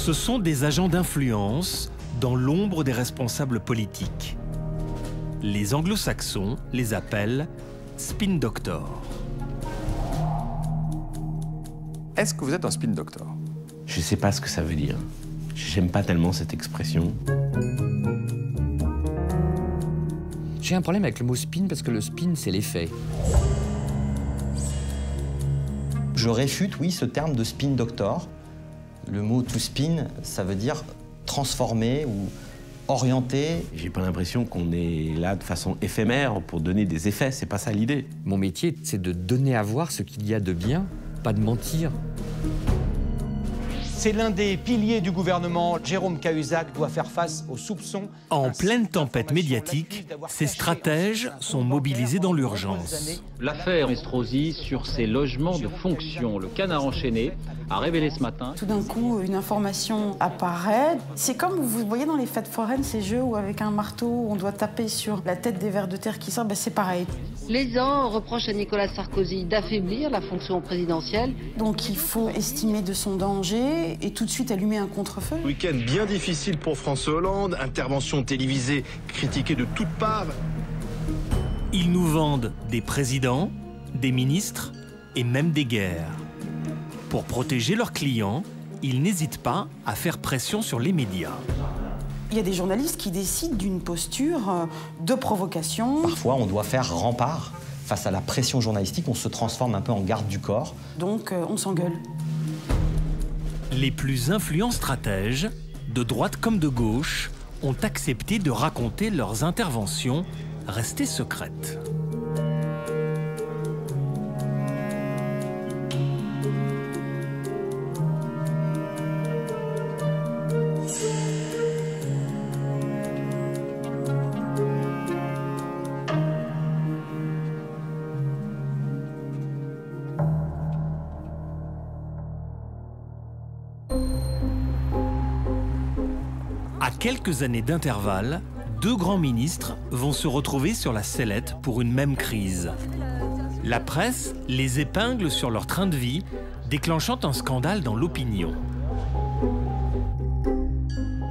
Ce sont des agents d'influence dans l'ombre des responsables politiques. Les anglo-saxons les appellent spin doctors. Est-ce que vous êtes un spin doctor? Je ne sais pas ce que ça veut dire. J'aime pas tellement cette expression. J'ai un problème avec le mot spin parce que le spin, c'est l'effet. Je réfute, oui, ce terme de spin doctor. Le mot to spin, ça veut dire transformer ou orienter. J'ai pas l'impression qu'on est là de façon éphémère pour donner des effets, c'est pas ça l'idée. Mon métier, c'est de donner à voir ce qu'il y a de bien, pas de mentir. C'est l'un des piliers du gouvernement. Jérôme Cahuzac doit faire face aux soupçons. En pleine tempête médiatique, ces stratèges sont mobilisés dans l'urgence. L'affaire Estrosi sur ses logements de fonction. Le Canard enchaîné a révélé ce matin. Tout d'un coup, une information apparaît. C'est comme vous voyez dans les fêtes foraines, ces jeux où avec un marteau, on doit taper sur la tête des vers de terre qui sortent, c'est pareil. Les uns reprochent à Nicolas Sarkozy d'affaiblir la fonction présidentielle. Donc il faut estimer de son danger et tout de suite allumer un contre-feu. Week-end bien difficile pour François Hollande, intervention télévisée critiquée de toutes parts. Ils nous vendent des présidents, des ministres et même des guerres. Pour protéger leurs clients, ils n'hésitent pas à faire pression sur les médias. Il y a des journalistes qui décident d'une posture de provocation. Parfois, on doit faire rempart face à la pression journalistique. On se transforme un peu en garde du corps. Donc, on s'engueule. Les plus influents stratèges, de droite comme de gauche, ont accepté de raconter leurs interventions restées secrètes. À quelques années d'intervalle, deux grands ministres vont se retrouver sur la sellette pour une même crise. La presse les épingle sur leur train de vie, déclenchant un scandale dans l'opinion.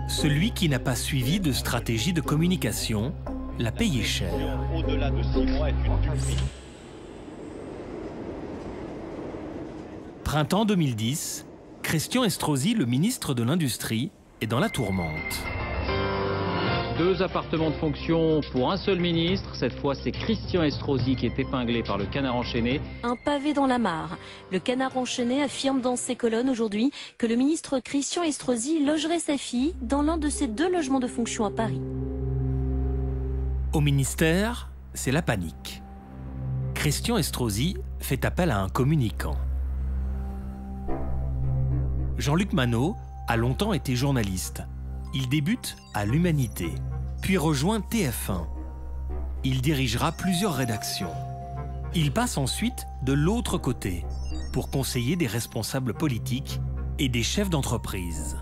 Celui qui n'a pas suivi de stratégie de communication l'a payé cher. Au-delà de 6 mois est une duperie. Printemps 2010, Christian Estrosi, le ministre de l'Industrie, est dans la tourmente. 2 appartements de fonction pour un seul ministre. Cette fois, c'est Christian Estrosi qui est épinglé par le Canard enchaîné. Un pavé dans la mare. Le Canard enchaîné affirme dans ses colonnes aujourd'hui que le ministre Christian Estrosi logerait sa fille dans l'un de ses 2 logements de fonction à Paris. Au ministère, c'est la panique. Christian Estrosi fait appel à un communicant. Jean-Luc Manot a longtemps été journaliste. Il débute à l'Humanité, puis rejoint TF1. Il dirigera plusieurs rédactions. Il passe ensuite de l'autre côté pour conseiller des responsables politiques et des chefs d'entreprise.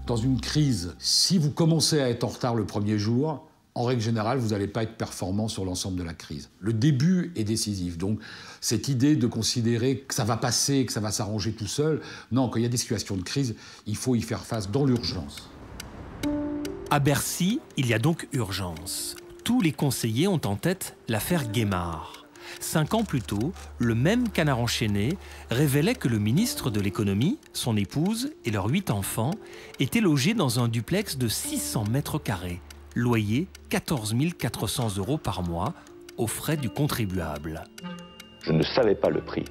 Dans une crise, si vous commencez à être en retard le premier jour, en règle générale, vous n'allez pas être performant sur l'ensemble de la crise. Le début est décisif. Donc, cette idée de considérer que ça va passer, que ça va s'arranger tout seul, non, quand il y a des situations de crise, il faut y faire face dans l'urgence. À Bercy, il y a donc urgence. Tous les conseillers ont en tête l'affaire Guémard. 5 ans plus tôt, le même Canard enchaîné révélait que le ministre de l'économie, son épouse et leurs 8 enfants étaient logés dans un duplex de 600 mètres carrés. Loyer 14 400 € par mois, aux frais du contribuable. Je ne savais pas le prix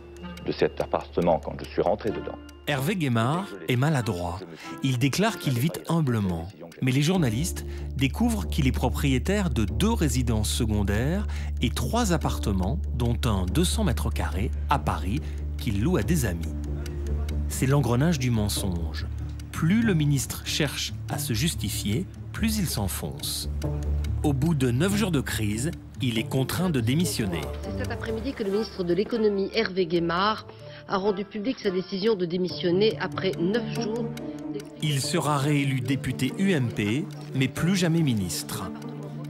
de cet appartement quand je suis rentré dedans. Hervé Guémard est maladroit. Il déclare qu'il vit humblement. Mais les journalistes découvrent qu'il est propriétaire de 2 résidences secondaires et 3 appartements, dont un 200 mètres carrés à Paris, qu'il loue à des amis. C'est l'engrenage du mensonge. Plus le ministre cherche à se justifier, plus il s'enfonce. Au bout de 9 jours de crise, il est contraint de démissionner. C'est cet après-midi que le ministre de l'économie, Hervé Guémard, a rendu publique sa décision de démissionner après 9 jours. Il sera réélu député UMP, mais plus jamais ministre.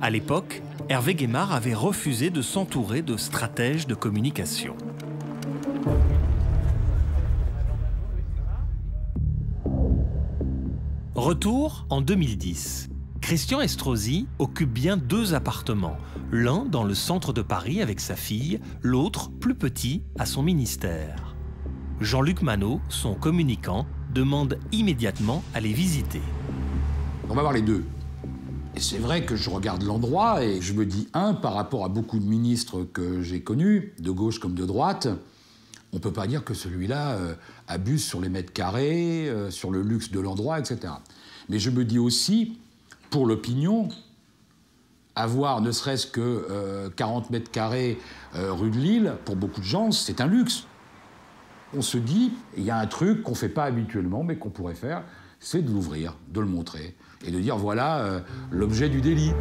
À l'époque, Hervé Guémard avait refusé de s'entourer de stratèges de communication. Retour en 2010. Christian Estrosi occupe bien 2 appartements, l'un dans le centre de Paris avec sa fille, l'autre, plus petit, à son ministère. Jean-Luc Manot, son communicant, demande immédiatement à les visiter. On va voir les deux. Et c'est vrai que je regarde l'endroit et je me dis, par rapport à beaucoup de ministres que j'ai connus, de gauche comme de droite, on ne peut pas dire que celui-là abuse sur les mètres carrés, sur le luxe de l'endroit, etc. Mais je me dis aussi, pour l'opinion, avoir ne serait-ce que 40 mètres carrés rue de Lille, pour beaucoup de gens, c'est un luxe. On se dit, il y a un truc qu'on ne fait pas habituellement, mais qu'on pourrait faire, c'est de l'ouvrir, de le montrer, et de dire, voilà l'objet du délit.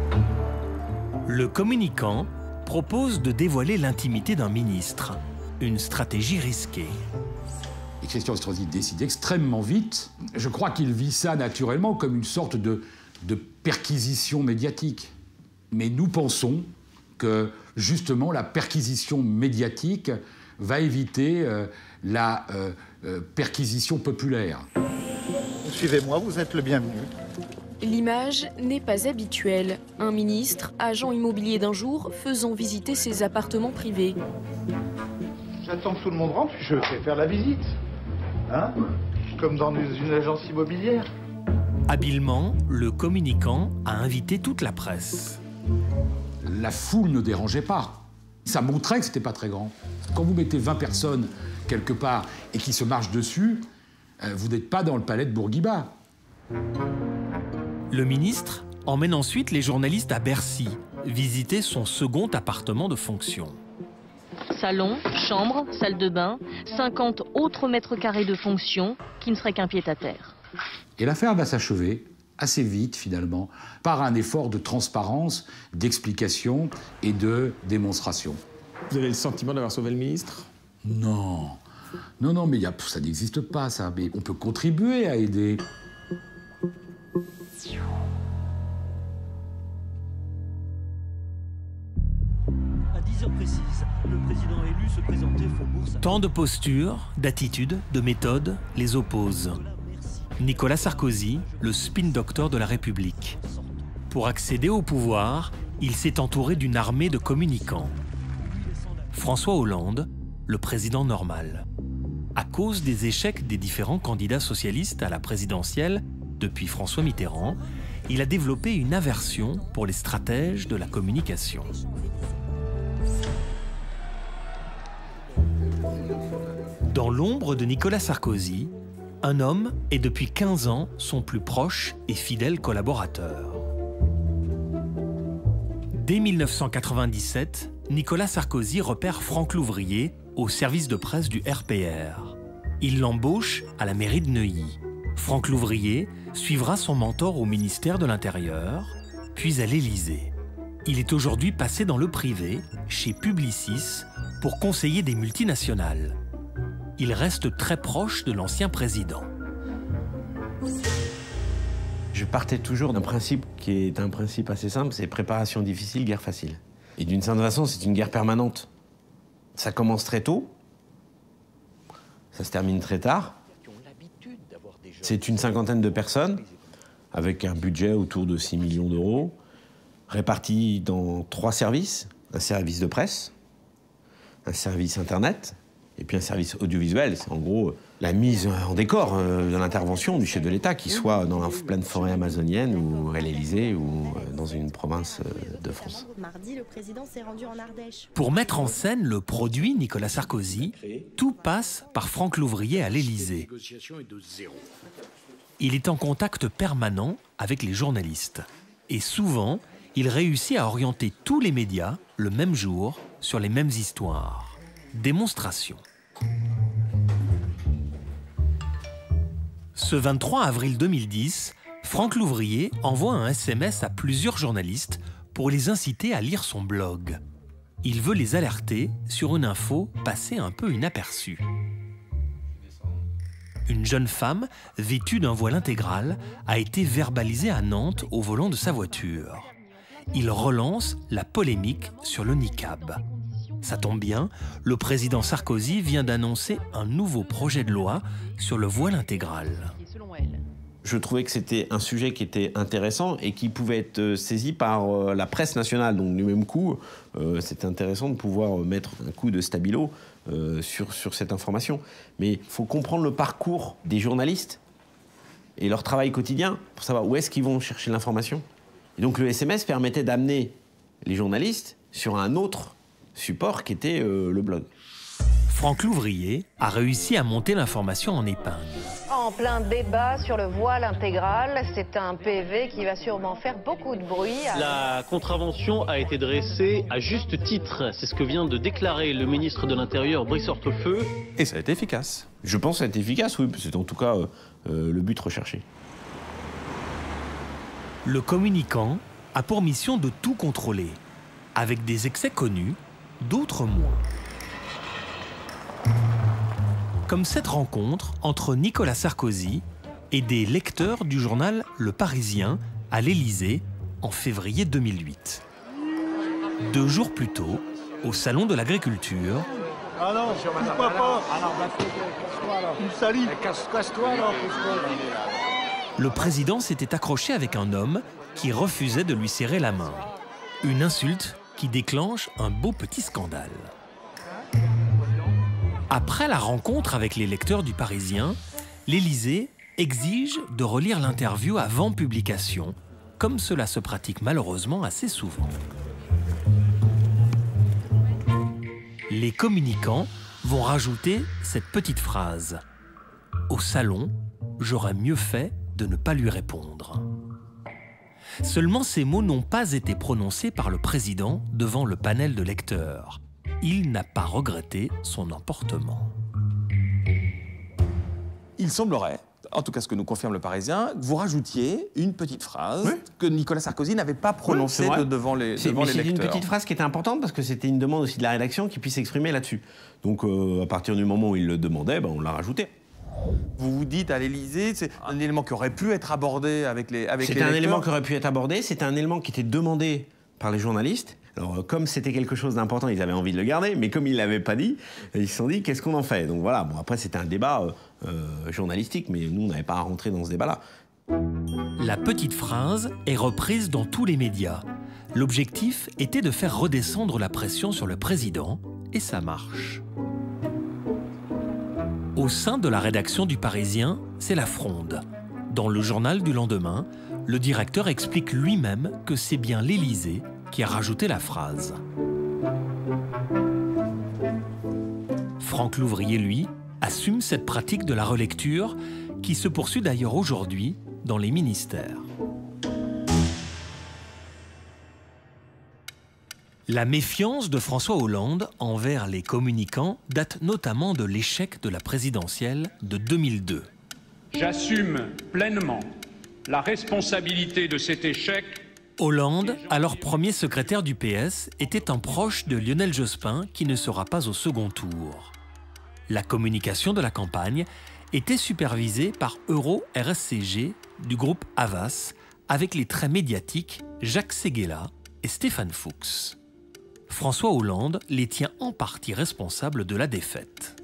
Le communicant propose de dévoiler l'intimité d'un ministre. Une stratégie risquée. Et Christian Estrosi décide extrêmement vite. Je crois qu'il vit ça naturellement comme une sorte de perquisition médiatique. Mais nous pensons que, justement, la perquisition médiatique va éviter la perquisition populaire. Suivez-moi, vous êtes le bienvenu. L'image n'est pas habituelle. Un ministre, agent immobilier d'un jour, faisant visiter ses appartements privés. J'attends que tout le monde rentre, je vais faire la visite. Hein? Comme dans une agence immobilière. Habilement, le communicant a invité toute la presse. La foule ne dérangeait pas. Ça montrait que c'était pas très grand. Quand vous mettez 20 personnes quelque part et qui se marchent dessus, vous n'êtes pas dans le palais de Bourguiba. Le ministre emmène ensuite les journalistes à Bercy, visiter son second appartement de fonction. Salon, chambre, salle de bain, 50 autres mètres carrés de fonction qui ne seraient qu'un pied-à-terre. Et l'affaire va s'achever assez vite, finalement, par un effort de transparence, d'explication et de démonstration. Vous avez le sentiment d'avoir sauvé le ministre? Non. Non, mais ça n'existe pas, ça. Mais on peut contribuer à aider. À 10h précises, le président élu se présentait faubourg. Tant de postures, d'attitudes, de méthodes les opposent. Nicolas Sarkozy, le spin doctor de la République. Pour accéder au pouvoir, il s'est entouré d'une armée de communicants. François Hollande, le président normal. À cause des échecs des différents candidats socialistes à la présidentielle, depuis François Mitterrand, il a développé une aversion pour les stratèges de la communication. Dans l'ombre de Nicolas Sarkozy, un homme est depuis 15 ans son plus proche et fidèle collaborateur. Dès 1997, Nicolas Sarkozy repère Franck Louvrier au service de presse du RPR. Il l'embauche à la mairie de Neuilly. Franck Louvrier suivra son mentor au ministère de l'Intérieur, puis à l'Élysée. Il est aujourd'hui passé dans le privé, chez Publicis, pour conseiller des multinationales. Il reste très proche de l'ancien président. Je partais toujours d'un principe qui est un principe assez simple, c'est préparation difficile, guerre facile. Et d'une certaine façon, c'est une guerre permanente. Ça commence très tôt, ça se termine très tard. C'est une cinquantaine de personnes, avec un budget autour de 6 millions d'euros, répartis dans 3 services. Un service de presse, un service Internet, et puis un service audiovisuel. C'est en gros la mise en décor de l'intervention du chef de l'État, qu'il soit dans la pleine forêt amazonienne ou à l'Élysée ou dans une province de France. Mardi, le président s'est rendu en Ardèche. Pour mettre en scène le produit Nicolas Sarkozy, tout passe par Franck Louvrier à l'Élysée. Il est en contact permanent avec les journalistes. Et souvent, il réussit à orienter tous les médias, le même jour, sur les mêmes histoires. Démonstration. Ce 23 avril 2010, Franck Louvrier envoie un SMS à plusieurs journalistes pour les inciter à lire son blog. Il veut les alerter sur une info passée un peu inaperçue. Une jeune femme, vêtue d'un voile intégral, a été verbalisée à Nantes au volant de sa voiture. Il relance la polémique sur le niqab. Ça tombe bien, le président Sarkozy vient d'annoncer un nouveau projet de loi sur le voile intégral. Je trouvais que c'était un sujet qui était intéressant et qui pouvait être saisi par la presse nationale. Donc du même coup, c'était intéressant de pouvoir mettre un coup de stabilo sur cette information. Mais il faut comprendre le parcours des journalistes et leur travail quotidien pour savoir où est-ce qu'ils vont chercher l'information. Et donc le SMS permettait d'amener les journalistes sur un autre support qui était le blog. Franck Louvrier a réussi à monter l'information en épingle. En plein débat sur le voile intégral, c'est un PV qui va sûrement faire beaucoup de bruit. La contravention a été dressée à juste titre. C'est ce que vient de déclarer le ministre de l'Intérieur, Brice Hortefeux. Et ça a été efficace. Je pense que ça a été efficace, oui. C'est en tout cas le but recherché. Le communicant a pour mission de tout contrôler, avec des excès connus, d'autres moins. Comme cette rencontre entre Nicolas Sarkozy et des lecteurs du journal Le Parisien à l'Élysée en février 2008. 2 jours plus tôt, au Salon de l'Agriculture, Ah non, pourquoi pas? Tu me salis. Casse-toi alors. le président s'était accroché avec un homme qui refusait de lui serrer la main. Une insulte qui déclenche un beau petit scandale. Après la rencontre avec les lecteurs du Parisien, l'Élysée exige de relire l'interview avant publication, comme cela se pratique malheureusement assez souvent. Les communicants vont rajouter cette petite phrase. « Au salon, j'aurais mieux fait de ne pas lui répondre. » Seulement ces mots n'ont pas été prononcés par le président devant le panel de lecteurs. Il n'a pas regretté son emportement. Il semblerait, en tout cas ce que nous confirme le Parisien, que vous rajoutiez une petite phrase que Nicolas Sarkozy n'avait pas prononcée devant les lecteurs. C'est une petite phrase qui était importante parce que c'était une demande aussi de la rédaction qui puisse s'exprimer là-dessus. Donc à partir du moment où il le demandait, on l'a rajouté. Vous vous dites à l'Élysée, c'est un élément qui aurait pu être abordé avec les lecteurs. C'était un élément qui aurait pu être abordé, c'était un élément qui était demandé par les journalistes. Alors, comme c'était quelque chose d'important, ils avaient envie de le garder, mais comme ils ne l'avaient pas dit, ils se sont dit, qu'est-ce qu'on en fait? Donc voilà, bon, après, c'était un débat journalistique, mais nous, on n'avait pas à rentrer dans ce débat-là. La petite phrase est reprise dans tous les médias. L'objectif était de faire redescendre la pression sur le président, et ça marche. Au sein de la rédaction du Parisien, c'est la fronde. Dans le journal du lendemain, le directeur explique lui-même que c'est bien l'Élysée qui a rajouté la phrase. Franck Louvrier, lui, assume cette pratique de la relecture qui se poursuit d'ailleurs aujourd'hui dans les ministères. La méfiance de François Hollande envers les communicants date notamment de l'échec de la présidentielle de 2002. J'assume pleinement la responsabilité de cet échec. Hollande, alors premier secrétaire du PS, était un proche de Lionel Jospin qui ne sera pas au second tour. La communication de la campagne était supervisée par Euro-RSCG du groupe Havas, avec les traits médiatiques Jacques Séguéla et Stéphane Fuchs. François Hollande les tient en partie responsables de la défaite.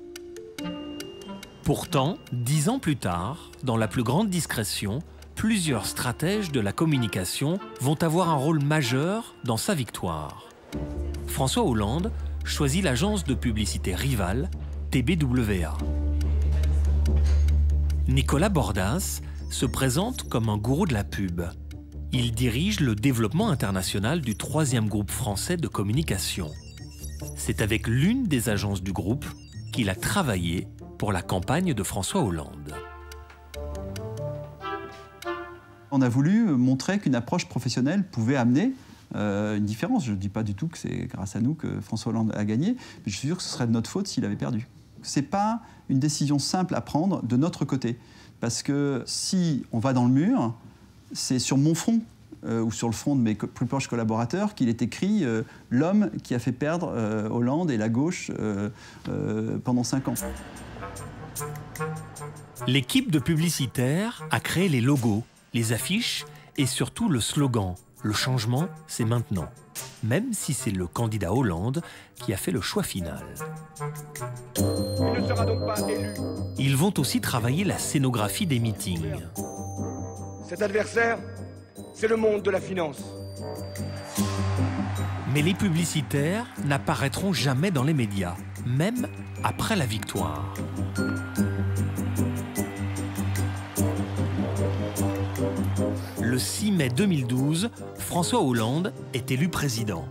Pourtant, 10 ans plus tard, dans la plus grande discrétion, plusieurs stratèges de la communication vont avoir un rôle majeur dans sa victoire. François Hollande choisit l'agence de publicité rivale TBWA. Nicolas Bordas se présente comme un gourou de la pub. Il dirige le développement international du 3e groupe français de communication. C'est avec l'une des agences du groupe qu'il a travaillé pour la campagne de François Hollande. On a voulu montrer qu'une approche professionnelle pouvait amener une différence. Je ne dis pas du tout que c'est grâce à nous que François Hollande a gagné, mais je suis sûr que ce serait de notre faute s'il avait perdu. Ce n'est pas une décision simple à prendre de notre côté, parce que si on va dans le mur, c'est sur mon front, ou sur le front de mes plus proches collaborateurs, qu'il est écrit « l'homme qui a fait perdre Hollande et la gauche pendant 5 ans ». L'équipe de publicitaires a créé les logos, les affiches et surtout le slogan « Le changement, c'est maintenant », même si c'est le candidat Hollande qui a fait le choix final. Il ne sera donc pas élu. Ils vont aussi travailler la scénographie des meetings. Cet adversaire, c'est le monde de la finance. Mais les publicitaires n'apparaîtront jamais dans les médias, même après la victoire. Le 6 mai 2012, François Hollande est élu président.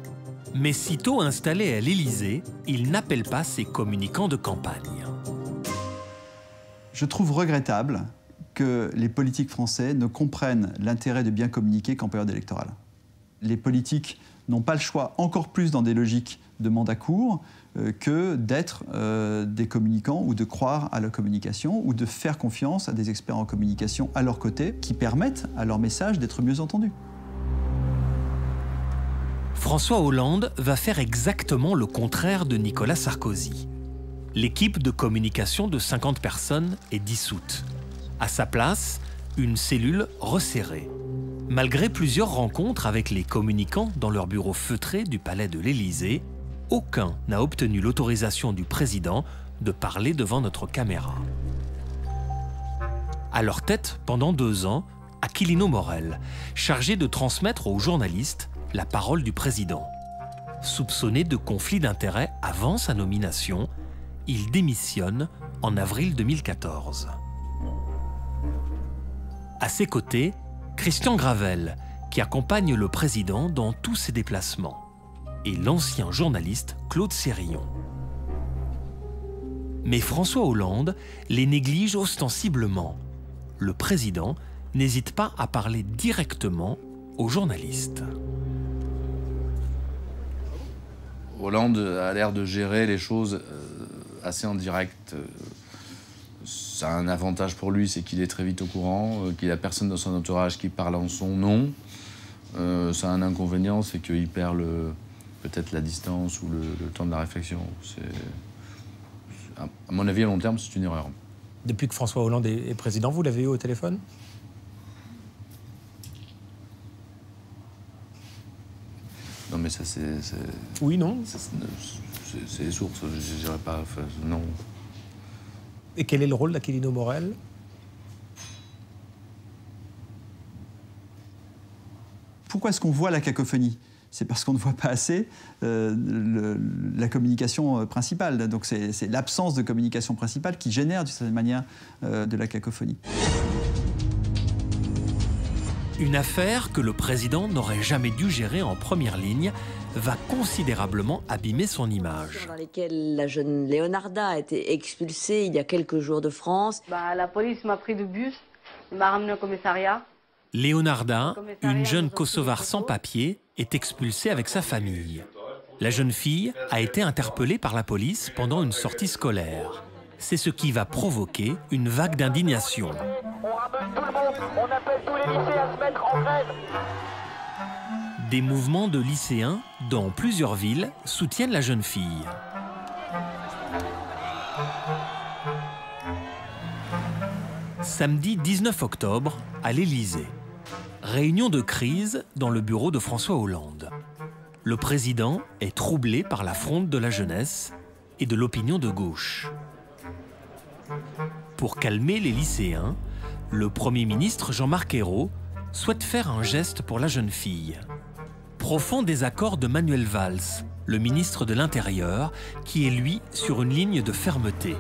Mais sitôt installé à l'Élysée, il n'appelle pas ses communicants de campagne. Je trouve regrettable que les politiques français ne comprennent l'intérêt de bien communiquer qu'en période électorale. Les politiques n'ont pas le choix, encore plus dans des logiques de mandat court, que d'être des communicants ou de croire à la communication ou de faire confiance à des experts en communication à leur côté qui permettent à leur message d'être mieux entendu. François Hollande va faire exactement le contraire de Nicolas Sarkozy. L'équipe de communication de 50 personnes est dissoute. À sa place, une cellule resserrée. Malgré plusieurs rencontres avec les communicants dans leur bureau feutré du palais de l'Élysée, aucun n'a obtenu l'autorisation du président de parler devant notre caméra. À leur tête, pendant 2 ans, Aquilino Morel, chargé de transmettre aux journalistes la parole du président. Soupçonné de conflit d'intérêts avant sa nomination, il démissionne en avril 2014. À ses côtés, Christian Gravel, qui accompagne le président dans tous ses déplacements, et l'ancien journaliste Claude Sérillon. Mais François Hollande les néglige ostensiblement. Le président n'hésite pas à parler directement aux journalistes. Hollande a l'air de gérer les choses assez en direct. Ça a un avantage pour lui, c'est qu'il est très vite au courant, qu'il n'y a personne dans son entourage qui parle en son nom. Ça a un inconvénient, c'est qu'il perd peut-être la distance ou le temps de la réflexion. À mon avis, à long terme, c'est une erreur. Depuis que François Hollande est président, vous l'avez eu au téléphone ? Non, mais ça, c'est... Oui, non ? C'est les sources, je dirais pas... Enfin, non. Et quel est le rôle d'Aquilino Morel ? Pourquoi est-ce qu'on voit la cacophonie ? C'est parce qu'on ne voit pas assez la communication principale. Donc c'est l'absence de communication principale qui génère d'une certaine manière de la cacophonie. Une affaire que le président n'aurait jamais dû gérer en première ligne va considérablement abîmer son image. Dans lesquelles la jeune Leonarda a été expulsée il y a quelques jours de France. La police m'a pris de bus, m'a ramené au commissariat. Leonarda, une jeune Kosovare sans papier, est expulsée avec sa famille. La jeune fille a été interpellée par la police pendant une sortie scolaire. C'est ce qui va provoquer une vague d'indignation. On ramène tout le monde, on appelle tous les lycées à se mettre en grève. Des mouvements de lycéens dans plusieurs villes soutiennent la jeune fille. Samedi 19 octobre, à l'Élysée. Réunion de crise dans le bureau de François Hollande. Le président est troublé par la fronde de la jeunesse et de l'opinion de gauche. Pour calmer les lycéens, le Premier ministre Jean-Marc Ayrault souhaite faire un geste pour la jeune fille. Profond désaccord de Manuel Valls, le ministre de l'Intérieur, qui est lui sur une ligne de fermeté.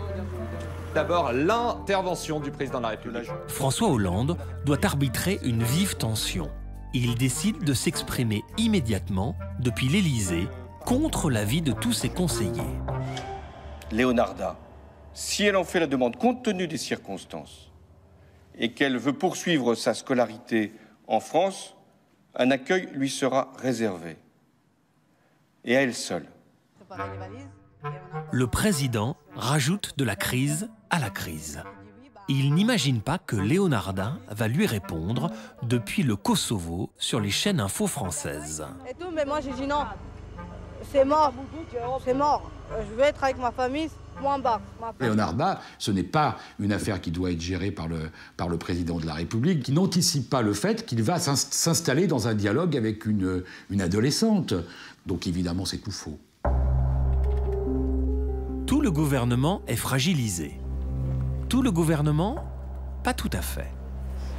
D'abord, l'intervention du président de la République. François Hollande doit arbitrer une vive tension. Il décide de s'exprimer immédiatement depuis l'Élysée contre l'avis de tous ses conseillers. Leonarda, si elle en fait la demande compte tenu des circonstances et qu'elle veut poursuivre sa scolarité en France, un accueil lui sera réservé. Et à elle seule. Le président rajoute de la crise à la crise. Il n'imagine pas que Leonarda va lui répondre depuis le Kosovo sur les chaînes info françaises. Et tout, mais moi j'ai dit non, c'est mort, c'est mort. Je veux être avec ma famille, moi en bas. Leonarda, ce n'est pas une affaire qui doit être gérée par le président de la République, qui n'anticipe pas le fait qu'il va s'installer dans un dialogue avec une adolescente. Donc évidemment, c'est tout faux. Tout le gouvernement est fragilisé. Tout le gouvernement, pas tout à fait.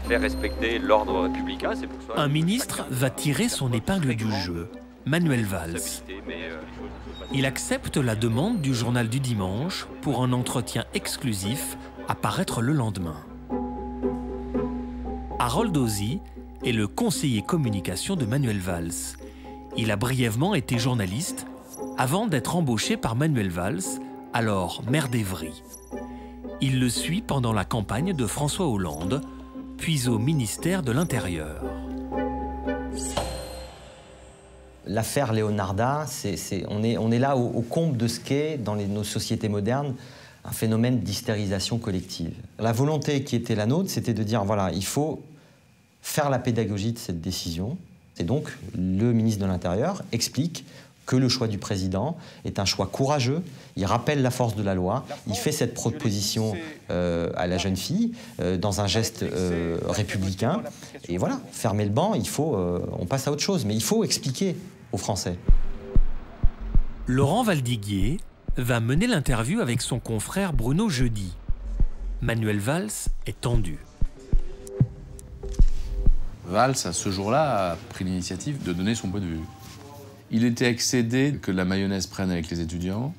faire respecter l'ordre républicain. C'est pour ça Un ministre va tirer son épingle du jeu, Manuel Valls. Il accepte la demande du journal du dimanche pour un entretien exclusif à paraître le lendemain. Harold Ozzi est le conseiller communication de Manuel Valls. Il a brièvement été journaliste avant d'être embauché par Manuel Valls, alors maire d'Évry. Il le suit pendant la campagne de François Hollande, puis au ministère de l'Intérieur. L'affaire Leonarda, on est là au comble de ce qu'est, dans nos sociétés modernes, un phénomène d'hystérisation collective. La volonté qui était la nôtre, c'était de dire, voilà, il faut faire la pédagogie de cette décision. Et donc, le ministre de l'Intérieur explique que le choix du président est un choix courageux. Il rappelle la force de la loi. Il fait cette proposition à la jeune fille dans un geste républicain. Et voilà, fermer le banc, on passe à autre chose. Mais il faut expliquer aux Français. Laurent Valdiguier va mener l'interview avec son confrère Bruno Jeudi. Manuel Valls est tendu. Valls, à ce jour-là, a pris l'initiative de donner son point de vue. Il était excédé que la mayonnaise prenne avec les étudiants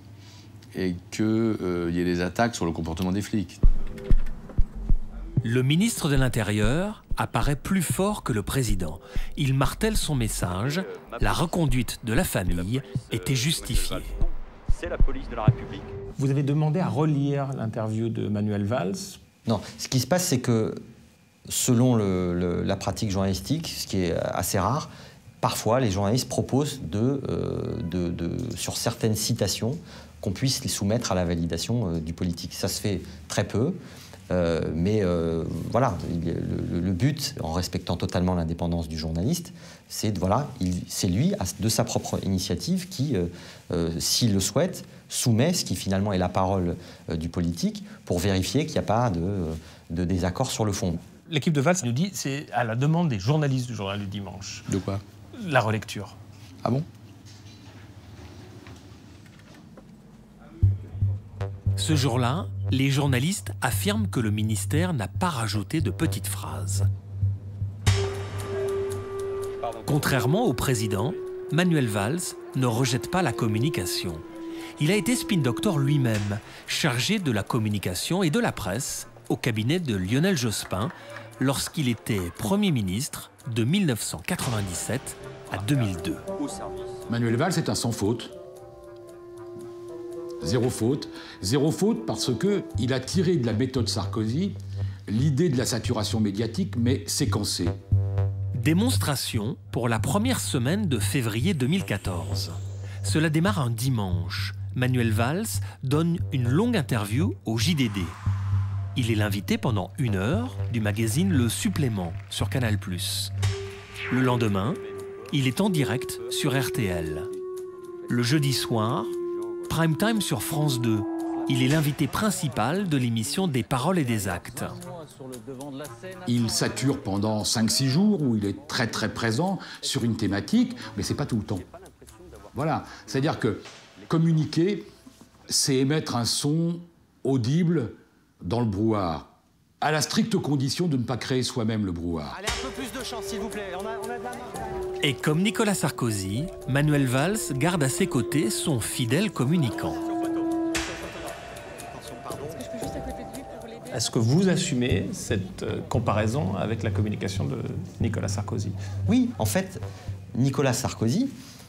et qu'il y ait des attaques sur le comportement des flics. Le ministre de l'Intérieur apparaît plus fort que le président. Il martèle son message, la reconduite de la famille était justifiée. C'est la police de la République. Vous avez demandé à relire l'interview de Manuel Valls? Non, ce qui se passe, c'est que selon la pratique journalistique, ce qui est assez rare, parfois, les journalistes proposent sur certaines citations qu'on puisse les soumettre à la validation du politique. Ça se fait très peu, mais voilà, le but, en respectant totalement l'indépendance du journaliste, c'est lui, de sa propre initiative, qui, s'il le souhaite, soumet ce qui finalement est la parole du politique pour vérifier qu'il n'y a pas de désaccord sur le fond. L'équipe de Valls nous dit c'est à la demande des journalistes du journal du dimanche. De quoi? La relecture. Ah bon? Ce jour-là, les journalistes affirment que le ministère n'a pas rajouté de petites phrases. Contrairement au président, Manuel Valls ne rejette pas la communication. Il a été spin doctor lui-même, chargé de la communication et de la presse au cabinet de Lionel Jospin lorsqu'il était Premier ministre de 1997 à 2002. Manuel Valls est un sans faute. Zéro faute. Zéro faute parce qu'il a tiré de la méthode Sarkozy l'idée de la saturation médiatique, mais séquencée. Démonstration pour la première semaine de février 2014. Cela démarre un dimanche. Manuel Valls donne une longue interview au JDD. Il est l'invité pendant 1 heure du magazine Le Supplément sur Canal+. Le lendemain, il est en direct sur RTL. Le jeudi soir, prime time sur France 2. Il est l'invité principal de l'émission Des paroles et des actes. Il sature pendant 5-6 jours où il est très très présent sur une thématique, mais c'est pas tout le temps. Voilà, c'est-à-dire que communiquer, c'est émettre un son audible dans le brouhaha, à la stricte condition de ne pas créer soi-même le brouhaha. Allez, un peu plus de chance, s'il vous plaît. On a de la marge. Et comme Nicolas Sarkozy, Manuel Valls garde à ses côtés son fidèle communicant. Est-ce que vous assumez cette comparaison avec la communication de Nicolas Sarkozy? Oui, en fait, Nicolas Sarkozy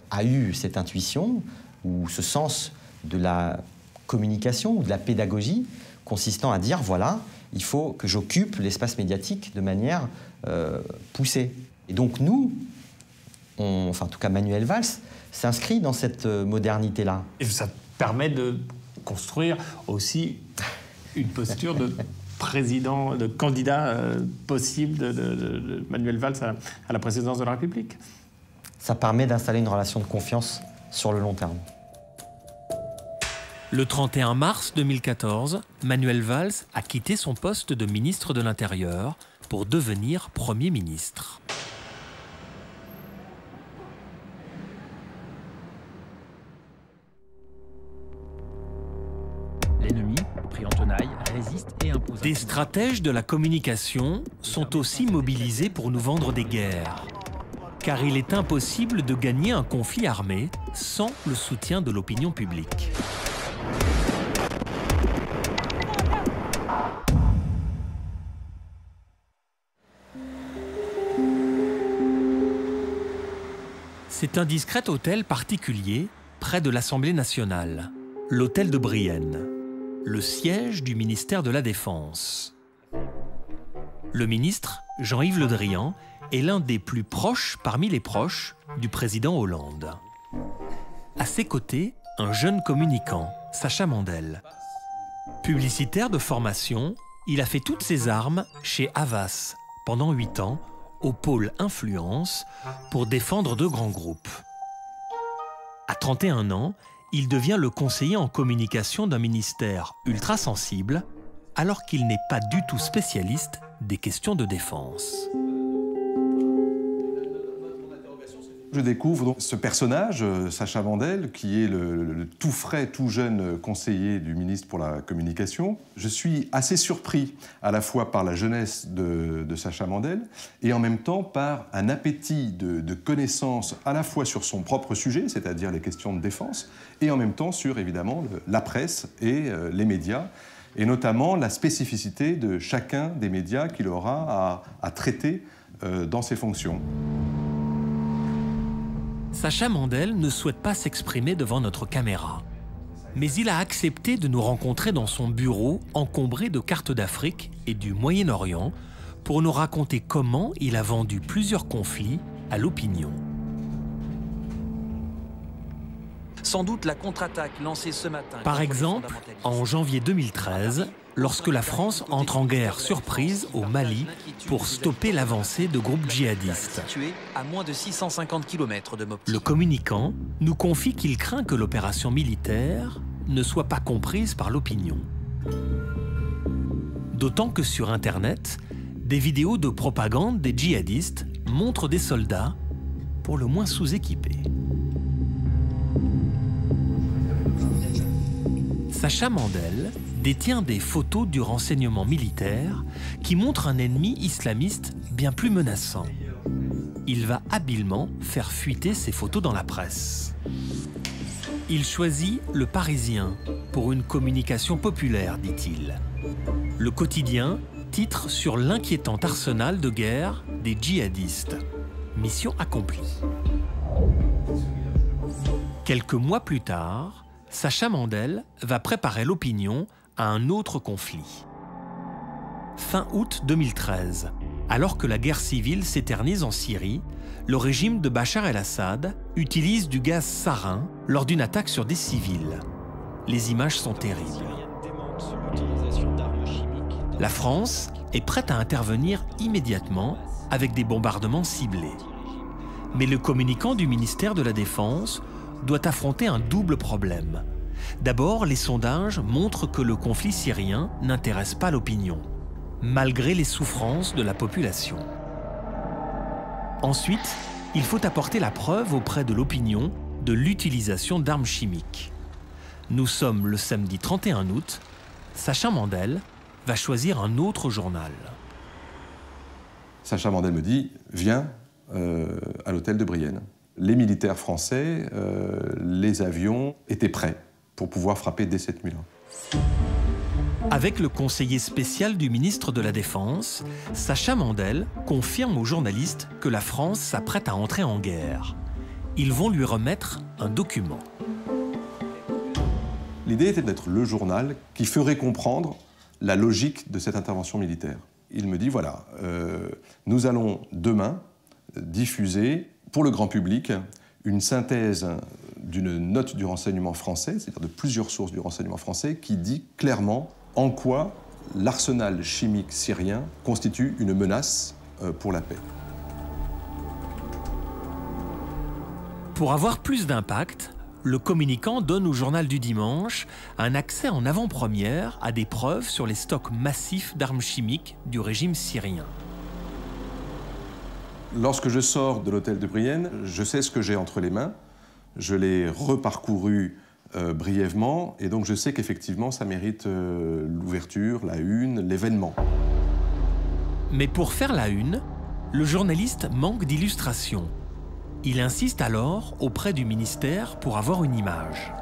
a eu cette intuition ou ce sens de la communication ou de la pédagogie consistant à dire, voilà, il faut que j'occupe l'espace médiatique de manière poussée. Et donc nous, enfin en tout cas Manuel Valls, s'inscrit dans cette modernité-là. Et ça permet de construire aussi une posture de président, de candidat possible de Manuel Valls à la présidence de la République. Ça permet d'installer une relation de confiance sur le long terme. Le 31 mars 2014, Manuel Valls a quitté son poste de ministre de l'Intérieur pour devenir Premier ministre. L'ennemi Pris en tenaille, résiste et impose. Des stratèges de la communication sont aussi mobilisés pour nous vendre des guerres. Car il est impossible de gagner un conflit armé sans le soutien de l'opinion publique. C'est un discret hôtel particulier près de l'Assemblée nationale, l'hôtel de Brienne, le siège du ministère de la Défense. Le ministre, Jean-Yves Le Drian, est l'un des plus proches parmi les proches du président Hollande. À ses côtés, un jeune communicant, Sacha Mandel. Publicitaire de formation, il a fait toutes ses armes chez Havas pendant 8 ans, au pôle influence, pour défendre de grands groupes. À 31 ans, il devient le conseiller en communication d'un ministère ultra sensible, alors qu'il n'est pas du tout spécialiste des questions de défense. Je découvre donc ce personnage, Sacha Mandel, qui est le tout frais, tout jeune conseiller du ministre pour la communication. Je suis assez surpris à la fois par la jeunesse de Sacha Mandel et en même temps par un appétit de connaissances à la fois sur son propre sujet, c'est-à-dire les questions de défense, et en même temps sur, évidemment, la presse et les médias, et notamment la spécificité de chacun des médias qu'il aura à traiter dans ses fonctions. Sacha Mandel ne souhaite pas s'exprimer devant notre caméra. Mais il a accepté de nous rencontrer dans son bureau encombré de cartes d'Afrique et du Moyen-Orient pour nous raconter comment il a vendu plusieurs conflits à l'opinion. Sans doute la contre-attaque lancée ce matin. Par exemple, en janvier 2013, lorsque la France entre en guerre surprise au Mali pour stopper l'avancée de groupes djihadistes. Situé à moins de 650 km de Mopti. Le communicant nous confie qu'il craint que l'opération militaire ne soit pas comprise par l'opinion. D'autant que sur Internet, des vidéos de propagande des djihadistes montrent des soldats pour le moins sous-équipés. Sacha Mandel détient des photos du renseignement militaire qui montrent un ennemi islamiste bien plus menaçant. Il va habilement faire fuiter ces photos dans la presse. Il choisit Le Parisien pour une communication populaire, dit-il. Le quotidien titre sur l'inquiétant arsenal de guerre des djihadistes. Mission accomplie. Quelques mois plus tard, Sacha Mandel va préparer l'opinion à un autre conflit. Fin août 2013, alors que la guerre civile s'éternise en Syrie, le régime de Bachar el-Assad utilise du gaz sarin lors d'une attaque sur des civils. Les images sont terribles. La France est prête à intervenir immédiatement avec des bombardements ciblés. Mais le communicant du ministère de la Défense doit affronter un double problème. D'abord, les sondages montrent que le conflit syrien n'intéresse pas l'opinion, malgré les souffrances de la population. Ensuite, il faut apporter la preuve auprès de l'opinion de l'utilisation d'armes chimiques. Nous sommes le samedi 31 août. Sacha Mandel va choisir un autre journal. Sacha Mandel me dit « Viens à l'hôtel de Brienne ». Les militaires français, les avions étaient prêts pour pouvoir frapper dès cette nuit-là. Avec le conseiller spécial du ministre de la Défense, Sacha Mandel confirme aux journalistes que la France s'apprête à entrer en guerre. Ils vont lui remettre un document. L'idée était d'être le journal qui ferait comprendre la logique de cette intervention militaire. Il me dit, voilà, nous allons demain diffuser pour le grand public une synthèse d'une note du renseignement français, c'est-à-dire de plusieurs sources du renseignement français, qui dit clairement en quoi l'arsenal chimique syrien constitue une menace pour la paix. Pour avoir plus d'impact, le communicant donne au journal du dimanche un accès en avant-première à des preuves sur les stocks massifs d'armes chimiques du régime syrien. Lorsque je sors de l'hôtel de Brienne, je sais ce que j'ai entre les mains. Je l'ai reparcouru brièvement, et donc je sais qu'effectivement ça mérite l'ouverture, la une, l'événement. Mais pour faire la une, le journaliste manque d'illustrations. Il insiste alors auprès du ministère pour avoir une image.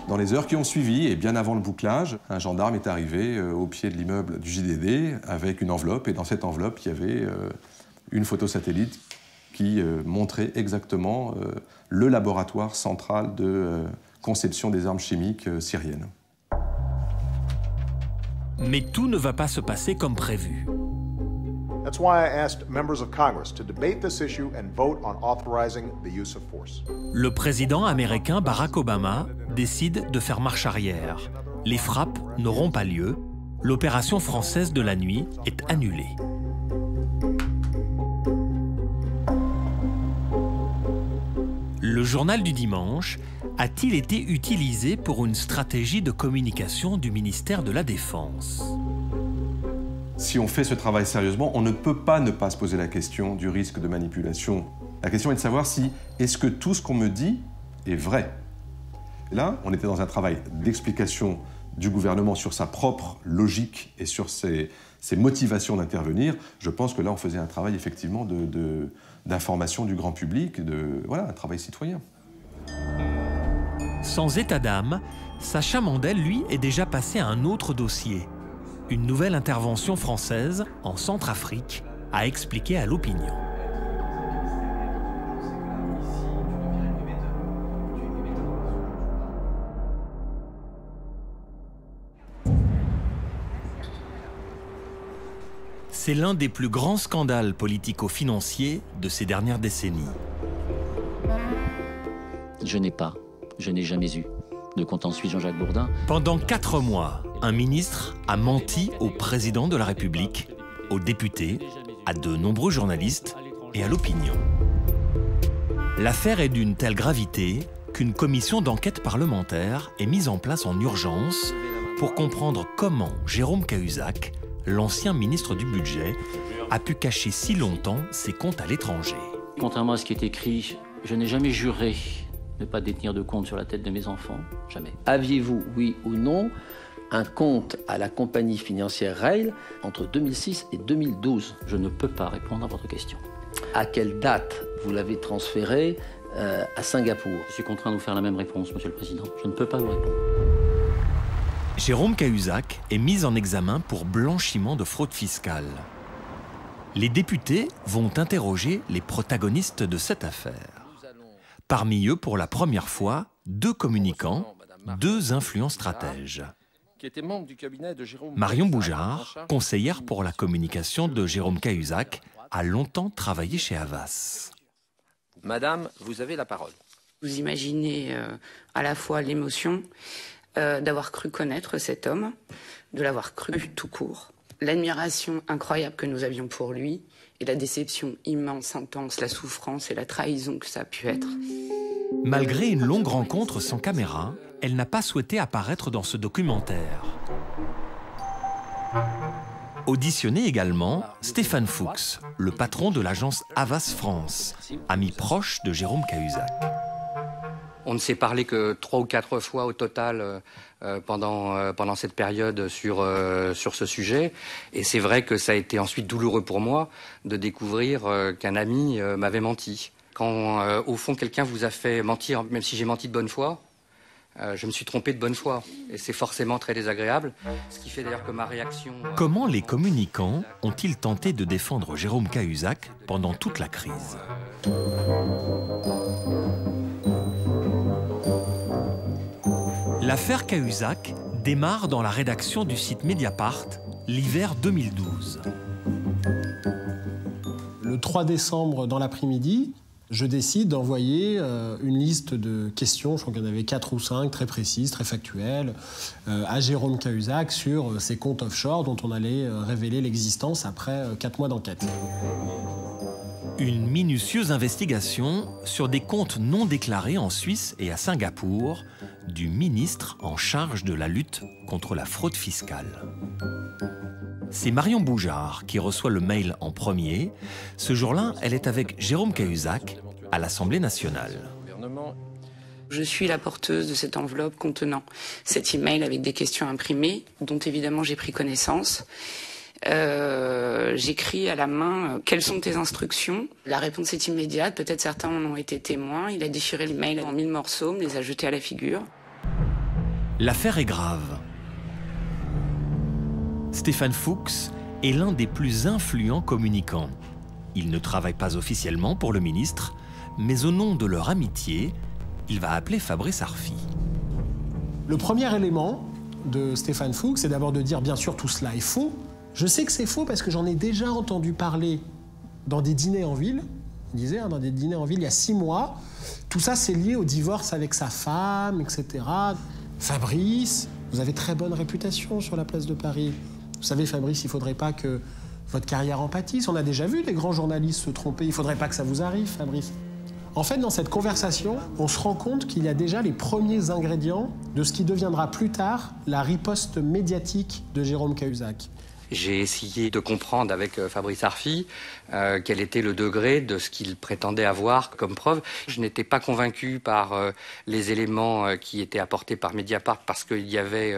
Dans les heures qui ont suivi, et bien avant le bouclage, un gendarme est arrivé au pied de l'immeuble du JDD avec une enveloppe, et dans cette enveloppe, il y avait une photo satellite qui montrait exactement le laboratoire central de conception des armes chimiques syriennes. Mais tout ne va pas se passer comme prévu. That's why I asked members of Congress to debate this issue and vote on authorizing the use of force. Le président américain Barack Obama décide de faire marche arrière. Les frappes n'auront pas lieu. L'opération française de la nuit est annulée. Le journal du dimanche a-t-il été utilisé pour une stratégie de communication du ministère de la Défense ? Si on fait ce travail sérieusement, on ne peut pas ne pas se poser la question du risque de manipulation. La question est de savoir si est-ce que tout ce qu'on me dit est vrai. Là, on était dans un travail d'explication du gouvernement sur sa propre logique et sur ses motivations d'intervenir. Je pense que là, on faisait un travail effectivement d'information du grand public, voilà, un travail citoyen. Sans état d'âme, Sacha Mandel, lui, est déjà passé à un autre dossier. Une nouvelle intervention française en Centrafrique a expliqué à l'opinion. C'est l'un des plus grands scandales politico-financiers de ces dernières décennies. Je n'ai jamais eu de compte en suite Jean-Jacques Bourdin. Pendant 4 mois, un ministre a menti au président de la République, aux députés, à de nombreux journalistes et à l'opinion. L'affaire est d'une telle gravité qu'une commission d'enquête parlementaire est mise en place en urgence pour comprendre comment Jérôme Cahuzac, l'ancien ministre du Budget, a pu cacher si longtemps ses comptes à l'étranger. Contrairement à ce qui est écrit, je n'ai jamais juré ne pas détenir de compte sur la tête de mes enfants, jamais. Aviez-vous, oui ou non, un compte à la compagnie financière Rail entre 2006 et 2012? Je ne peux pas répondre à votre question. À quelle date vous l'avez transféré à Singapour? Je suis contraint de vous faire la même réponse, Monsieur le Président. Je ne peux pas vous répondre. Jérôme Cahuzac est mis en examen pour blanchiment de fraude fiscale. Les députés vont interroger les protagonistes de cette affaire. Parmi eux, pour la première fois, 2 communicants, 2 influents stratèges. Marion Boujard, conseillère pour la communication de Jérôme Cahuzac, a longtemps travaillé chez Havas. Madame, vous avez la parole. Vous imaginez à la fois l'émotion d'avoir cru connaître cet homme, de l'avoir cru tout court, l'admiration incroyable que nous avions pour lui et la déception immense, intense, la souffrance et la trahison que ça a pu être. Malgré une longue rencontre sans caméra, elle n'a pas souhaité apparaître dans ce documentaire. Auditionné également, Stéphane Fuchs, le patron de l'agence Havas France, ami proche de Jérôme Cahuzac. On ne s'est parlé que 3 ou 4 fois au total pendant cette période sur ce sujet. Et c'est vrai que ça a été ensuite douloureux pour moi de découvrir qu'un ami m'avait menti. Quand, au fond, quelqu'un vous a fait mentir, même si j'ai menti de bonne foi, je me suis trompé de bonne foi. Et c'est forcément très désagréable. Ce qui fait d'ailleurs que ma réaction... Comment les communicants ont-ils tenté de défendre Jérôme Cahuzac pendant toute la crise ? L'affaire Cahuzac démarre dans la rédaction du site Mediapart l'hiver 2012. Le 3 décembre, dans l'après-midi, je décide d'envoyer une liste de questions, je crois qu'il y en avait 4 ou 5, très précises, très factuelles, à Jérôme Cahuzac sur ses comptes offshore dont on allait révéler l'existence après 4 mois d'enquête. Une minutieuse investigation sur des comptes non déclarés en Suisse et à Singapour du ministre en charge de la lutte contre la fraude fiscale. C'est Marion Boujard qui reçoit le mail en premier. Ce jour-là, elle est avec Jérôme Cahuzac à l'Assemblée nationale. Je suis la porteuse de cette enveloppe contenant cet email avec des questions imprimées, dont évidemment j'ai pris connaissance. J'écris à la main « Quelles sont tes instructions ?» La réponse est immédiate, peut-être certains en ont été témoins. Il a déchiré l'email en 1000 morceaux, me les a jetés à la figure. L'affaire est grave. Stéphane Fuchs est l'un des plus influents communicants. Il ne travaille pas officiellement pour le ministre, mais au nom de leur amitié, il va appeler Fabrice Arfi. Le premier élément de Stéphane Fuchs, c'est d'abord de dire bien sûr tout cela est faux. Je sais que c'est faux parce que j'en ai déjà entendu parler dans des dîners en ville. Il disait, dans des dîners en ville il y a 6 mois. Tout ça, c'est lié au divorce avec sa femme, etc. Fabrice, vous avez très bonne réputation sur la place de Paris. Vous savez, Fabrice, il ne faudrait pas que votre carrière en pâtisse. On a déjà vu des grands journalistes se tromper. Il ne faudrait pas que ça vous arrive, Fabrice. En fait, dans cette conversation, on se rend compte qu'il y a déjà les premiers ingrédients de ce qui deviendra plus tard la riposte médiatique de Jérôme Cahuzac. J'ai essayé de comprendre avec Fabrice Arfi quel était le degré de ce qu'il prétendait avoir comme preuve. Je n'étais pas convaincu par les éléments qui étaient apportés par Mediapart parce qu'il y avait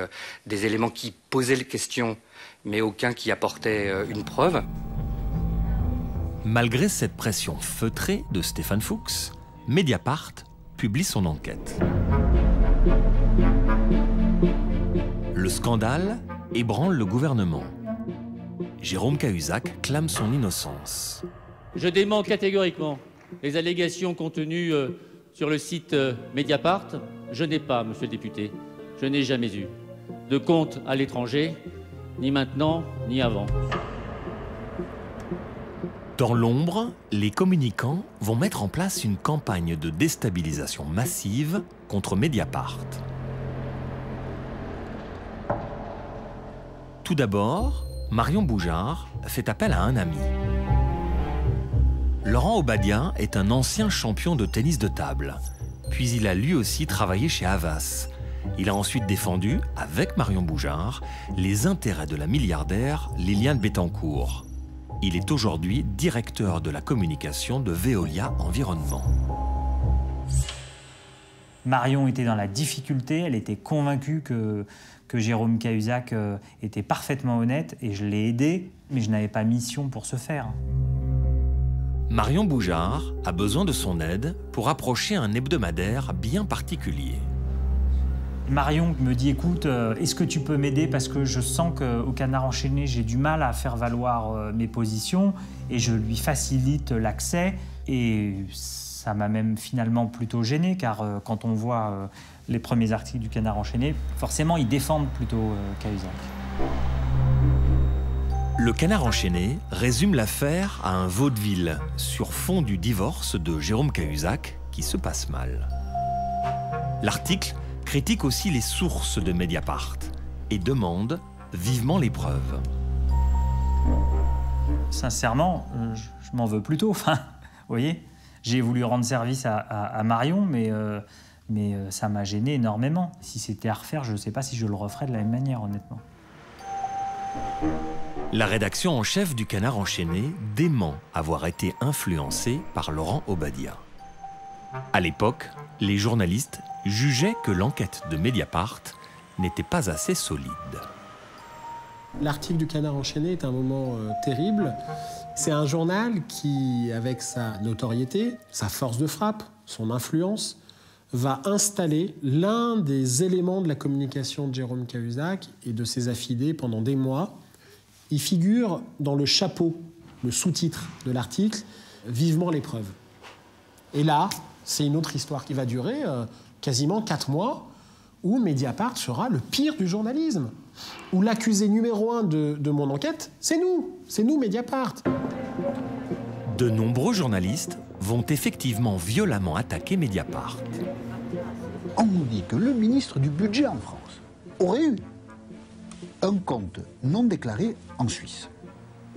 des éléments qui posaient les questions, mais aucun qui apportait une preuve. Malgré cette pression feutrée de Stéphane Fuchs, Mediapart publie son enquête. Le scandale ébranle le gouvernement. Jérôme Cahuzac clame son innocence. Je dément catégoriquement les allégations contenues sur le site Mediapart. Je n'ai pas, monsieur le député, je n'ai jamais eu de compte à l'étranger, ni maintenant, ni avant. Dans l'ombre, les communicants vont mettre en place une campagne de déstabilisation massive contre Mediapart. Tout d'abord, Marion Boujard fait appel à un ami. Laurent Obadia est un ancien champion de tennis de table. Puis il a lui aussi travaillé chez Havas. Il a ensuite défendu, avec Marion Boujard, les intérêts de la milliardaire Liliane Bettencourt. Il est aujourd'hui directeur de la communication de Veolia Environnement. Marion était dans la difficulté, elle était convaincue que Jérôme Cahuzac était parfaitement honnête et je l'ai aidé, mais je n'avais pas mission pour ce faire. Marion Boujard a besoin de son aide pour approcher un hebdomadaire bien particulier. Marion me dit, écoute, est-ce que tu peux m'aider parce que je sens qu'au Canard enchaîné, j'ai du mal à faire valoir mes positions et je lui facilite l'accès et ça m'a même finalement plutôt gêné car quand on voit les premiers articles du Canard enchaîné, forcément ils défendent plutôt Cahuzac. Le Canard enchaîné résume l'affaire à un vaudeville sur fond du divorce de Jérôme Cahuzac qui se passe mal. L'article critique aussi les sources de Mediapart et demande vivement les preuves. Sincèrement, je m'en veux plutôt. Enfin, vous voyez, j'ai voulu rendre service à Marion, mais ça m'a gêné énormément. Si c'était à refaire, je ne sais pas si je le referais de la même manière, honnêtement. La rédaction en chef du Canard enchaîné dément avoir été influencée par Laurent Obadia. À l'époque, les journalistes jugeaient que l'enquête de Mediapart n'était pas assez solide. L'article du Canard enchaîné est un moment terrible. C'est un journal qui, avec sa notoriété, sa force de frappe, son influence, va installer l'un des éléments de la communication de Jérôme Cahuzac et de ses affidés pendant des mois. Il figure dans le chapeau, le sous-titre de l'article, « Vivement les preuves ». Et là, c'est une autre histoire qui va durer quasiment 4 mois, où Mediapart sera le pire du journalisme, où l'accusé numéro 1 de mon enquête, c'est nous Mediapart. De nombreux journalistes vont effectivement violemment attaquer Mediapart. On nous dit que le ministre du Budget en France aurait eu un compte non déclaré en Suisse.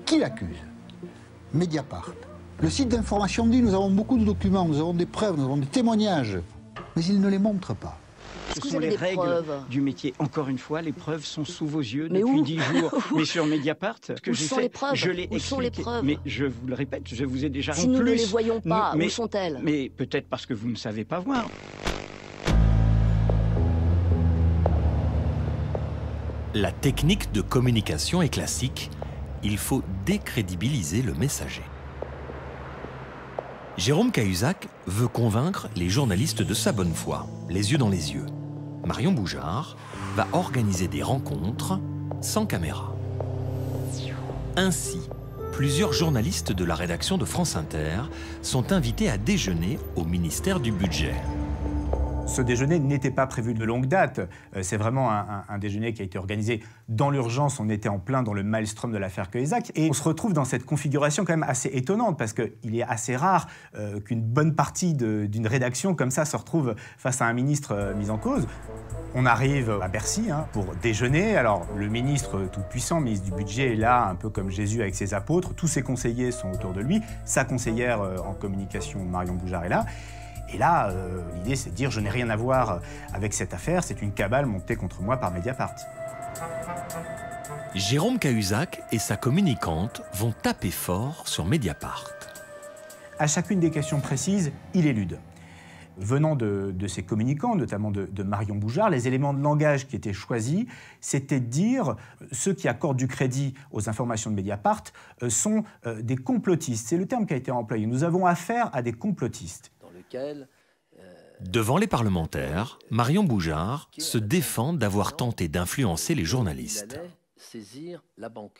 Qui l'accuse? Mediapart. Le site d'information dit nous avons beaucoup de documents, nous avons des preuves, nous avons des témoignages, mais il ne les montre pas. Ce sont les règles du métier. Encore une fois, les preuves sont sous vos yeux depuis 10 jours. Mais sur Mediapart, où sont les preuves? Je l'ai expliqué. Où sont les preuves? Mais je vous le répète, je vous ai déjà Si nous ne les voyons pas, où sont-elles? Mais peut-être parce que vous ne savez pas voir. La technique de communication est classique. Il faut décrédibiliser le messager. Jérôme Cahuzac veut convaincre les journalistes de sa bonne foi, les yeux dans les yeux. Marion Boujard va organiser des rencontres sans caméra. Ainsi, plusieurs journalistes de la rédaction de France Inter sont invités à déjeuner au ministère du Budget. Ce déjeuner n'était pas prévu de longue date. C'est vraiment un déjeuner qui a été organisé dans l'urgence. On était en plein dans le maelstrom de l'affaire Cahuzac. Et on se retrouve dans cette configuration quand même assez étonnante parce qu'il est assez rare qu'une bonne partie d'une rédaction comme ça se retrouve face à un ministre mis en cause. On arrive à Bercy pour déjeuner. Alors, le ministre tout-puissant, ministre du Budget, est là, un peu comme Jésus avec ses apôtres. Tous ses conseillers sont autour de lui. Sa conseillère en communication, Marion Boujard, est là. Et là, l'idée, c'est de dire « je n'ai rien à voir avec cette affaire, c'est une cabale montée contre moi par Mediapart ». Jérôme Cahuzac et sa communicante vont taper fort sur Mediapart. À chacune des questions précises, il élude. Venant de ses communicants, notamment de Marion Boujard, les éléments de langage qui étaient choisis, c'était de dire ceux qui accordent du crédit aux informations de Mediapart sont des complotistes. C'est le terme qui a été employé. Nous avons affaire à des complotistes. Devant les parlementaires, Marion Boujard se défend d'avoir tenté d'influencer les journalistes. Saisir la banque.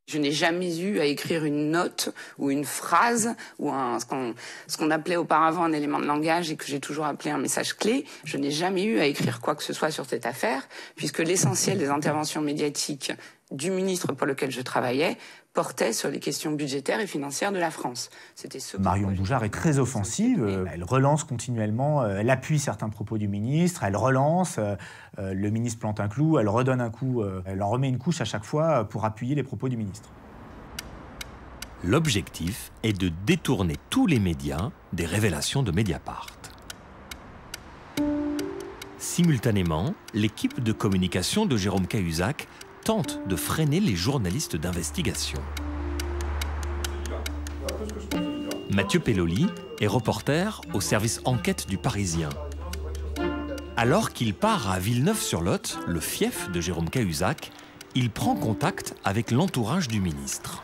Je n'ai jamais eu à écrire une note ou une phrase ou ce qu'on appelait auparavant un élément de langage et que j'ai toujours appelé un message clé. Je n'ai jamais eu à écrire quoi que ce soit sur cette affaire, puisque l'essentiel des interventions médiatiques du ministre pour lequel je travaillais portait sur les questions budgétaires et financières de la France. Marion Boujard est très offensive, elle relance continuellement, elle appuie certains propos du ministre, elle relance, le ministre plante un clou, elle redonne un coup, elle en remet une couche à chaque fois pour appuyer les propos du ministre. L'objectif est de détourner tous les médias des révélations de Mediapart. Simultanément, l'équipe de communication de Jérôme Cahuzac tente de freiner les journalistes d'investigation. Mathieu Pelloli est reporter au service enquête du Parisien. Alors qu'il part à Villeneuve-sur-Lot, le fief de Jérôme Cahuzac, il prend contact avec l'entourage du ministre.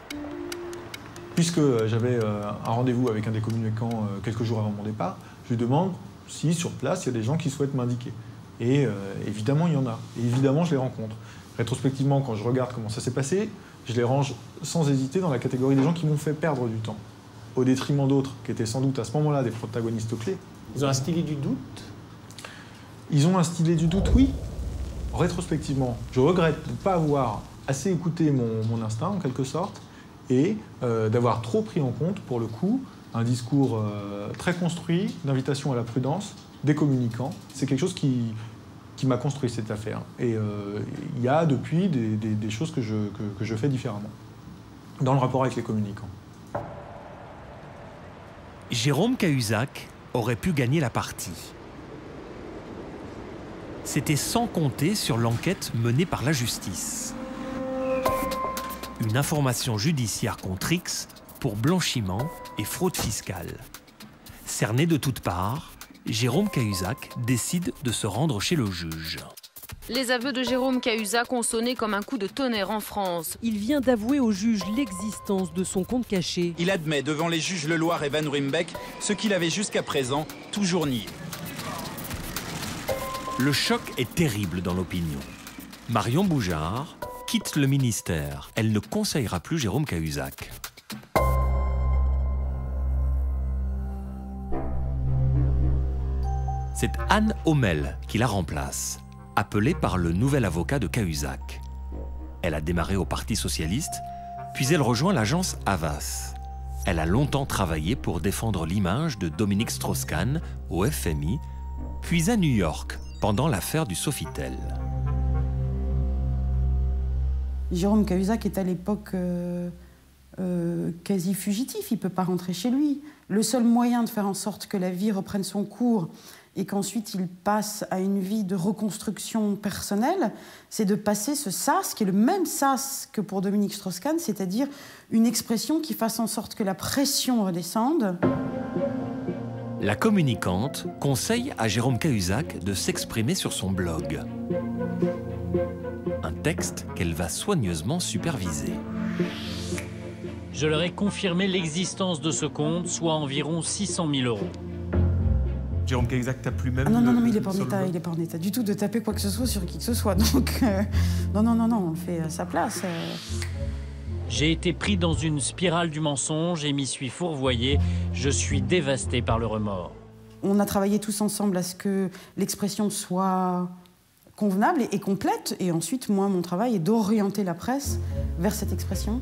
Puisque j'avais un rendez-vous avec un des communicants quelques jours avant mon départ, je lui demande si sur place il y a des gens qui souhaitent m'indiquer. Et évidemment il y en a. Et évidemment je les rencontre. Rétrospectivement, quand je regarde comment ça s'est passé, je les range sans hésiter dans la catégorie des gens qui m'ont fait perdre du temps, au détriment d'autres qui étaient sans doute à ce moment-là des protagonistes clés. Ils ont instillé du doute? Ils ont instillé du doute, oui. Rétrospectivement, je regrette de ne pas avoir assez écouté mon instinct, en quelque sorte, et d'avoir trop pris en compte, pour le coup, un discours très construit, d'invitation à la prudence, des communicants. C'est quelque chose qui m'a construit cette affaire. Et il y a depuis des choses que je fais différemment, dans le rapport avec les communicants. Jérôme Cahuzac aurait pu gagner la partie. C'était sans compter sur l'enquête menée par la justice. Une information judiciaire contre X pour blanchiment et fraude fiscale. Cerné de toutes parts, Jérôme Cahuzac décide de se rendre chez le juge. Les aveux de Jérôme Cahuzac ont sonné comme un coup de tonnerre en France. Il vient d'avouer au juge l'existence de son compte caché. Il admet devant les juges Leloir et Van Ruymbeck ce qu'il avait jusqu'à présent toujours nié. Le choc est terrible dans l'opinion. Marion Boujard quitte le ministère. Elle ne conseillera plus Jérôme Cahuzac. C'est Anne Haumel qui la remplace, appelée par le nouvel avocat de Cahuzac. Elle a démarré au Parti socialiste, puis elle rejoint l'agence Havas. Elle a longtemps travaillé pour défendre l'image de Dominique Strauss-Kahn au FMI, puis à New York, pendant l'affaire du Sofitel. Jérôme Cahuzac est à l'époque quasi fugitif, il ne peut pas rentrer chez lui. Le seul moyen de faire en sorte que la vie reprenne son cours et qu'ensuite il passe à une vie de reconstruction personnelle, c'est de passer ce sas, qui est le même sas que pour Dominique Strauss-Kahn, c'est-à-dire une expression qui fasse en sorte que la pression redescende. La communicante conseille à Jérôme Cahuzac de s'exprimer sur son blog. Un texte qu'elle va soigneusement superviser. Je leur ai confirmé l'existence de ce compte, soit environ 600 000 €. Jérôme Cahuzac, t'as plus même... Ah non, mais il n'est pas en état, il n'est pas en état du tout de taper quoi que ce soit sur qui que ce soit. Donc, non, on le fait à sa place. J'ai été pris dans une spirale du mensonge et m'y suis fourvoyé. Je suis dévasté par le remords. On a travaillé tous ensemble à ce que l'expression soit convenable et complète. Et ensuite, moi, mon travail est d'orienter la presse vers cette expression.